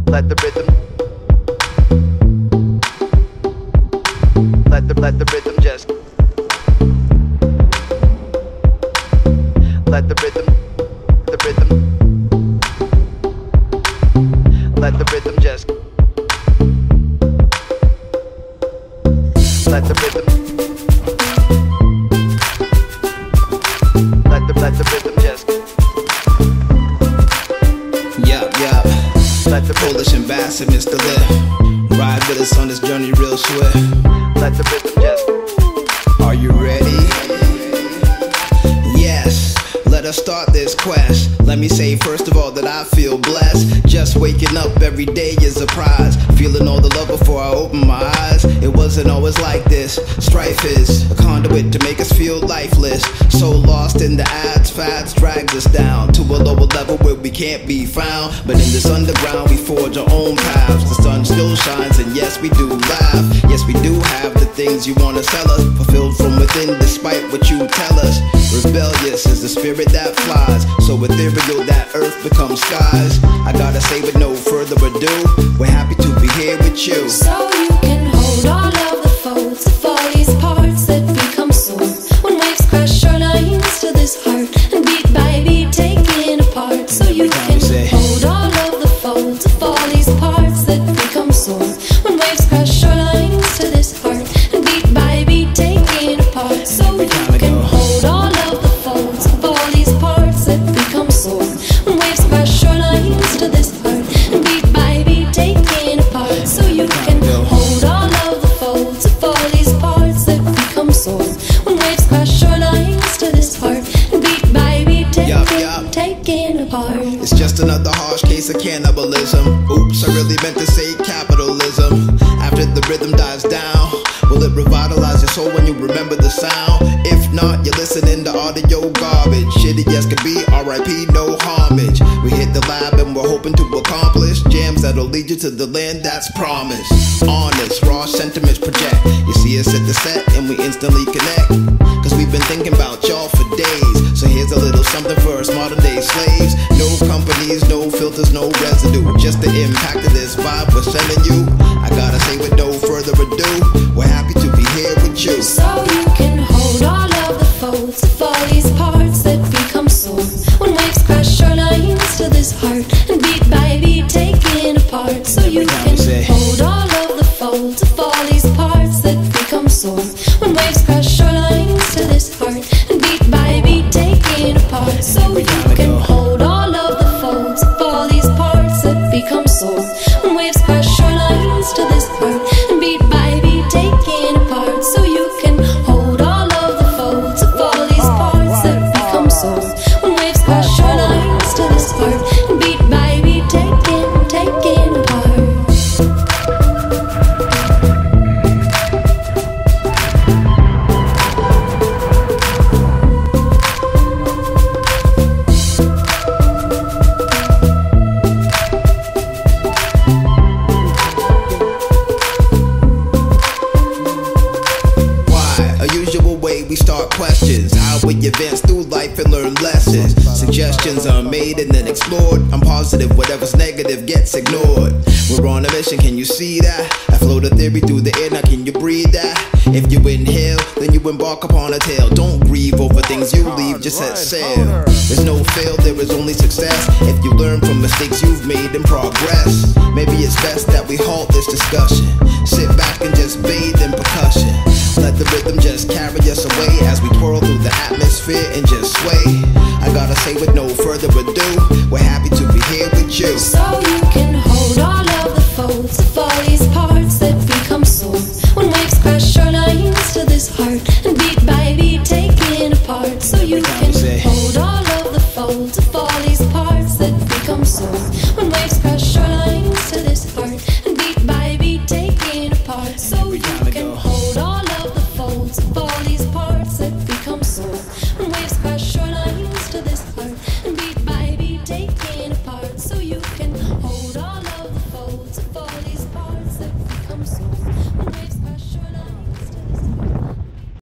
Let the rhythm, let the rhythm just, let the rhythm, let the rhythm just, let the rhythm, let the rhythm just. Yup. Let the Kolašin1450 Mr. Lift ride with us on this journey real swift. Let the rhythm just. Are you ready? Yes. Let us start this quest. Let me say first of all that I feel blessed. Just waking up every day is a prize. Feeling all the love before I open my eyes. It wasn't always like this. Strife is a conduit to make us feel lifeless. So lost in the ads, fads drags us down to a lower level where we can't be found. But in this underground we forge our own paths. The sun still shines and yes we do laugh. Yes we do have the things you wanna sell us, fulfilled from within despite what you tell us. Rebellious is the spirit that flies, so ethereal that earth becomes skies. I gotta say with no further ado, we're happy to be here with you. So you can hold all of the folds of all these parts that become sore. When waves crash your lines to this heart, and beat by beat taken apart. So you can hold all of the folds of all these parts that become sore. When waves crash your lines to this heart, and beat by beat taken apart. So you can hold all of the folds of all these parts that become sore. When waves crash your lines to this heart, and beat by beat taken apart. So you can hold all of the folds of all these parts that become sore. When waves crash your lines to this heart, and beat by beat taken apart. It's just another harsh case of cannibalism. Oops, I really meant to say capitalism. After the rhythm dies down, will it revitalize your soul when you remember the sound? If not, you're listening to audio garbage. Shitty as can be, R.I.P. no homage. We hit the lab and we're hoping to accomplish jams that'll lead you to the land that's promised. Honest, raw sentiments project. You see us at the set and we instantly connect, cause we've been thinking about y'all for days. So here's a little something for us modern day slaves. No companies, no filters, no residue. Just the impact of this vibe we're sending you. I gotta say with no further ado, we're happy to be here with you. So you can hold all of the folds of all these parts that become sore. When waves crash your lines to this heart, and beat by beat taken apart. So you can hold all of the folds of all these parts that become sore. When waves crash your lines to this heart, and beat by beat taken apart. So you can hold all of the folds of all these parts that become sore. When waves crash your lines to this heart, and beat by beat taken apart. So you can hold all of the folds of all these parts that become sore. When waves crash your lines to this heart, and beat by beat taken apart. We start questions. How we advance through life and learn lessons. Suggestions are made and then explored. I'm positive whatever's negative gets ignored. We're on a mission, can you see that? I float a theory through the air, now can you breathe that? If you inhale, then you embark upon a tale. Don't grieve over things you leave, just set sail. There's no fail, there is only success. If you learn from mistakes you've made and progress. Maybe it's best that we halt this discussion. Sit back and just bathe in percussion. Let the rhythm just carry us away as we twirl through the atmosphere and just sway. I gotta say with no further ado, we're happy to be here with you. So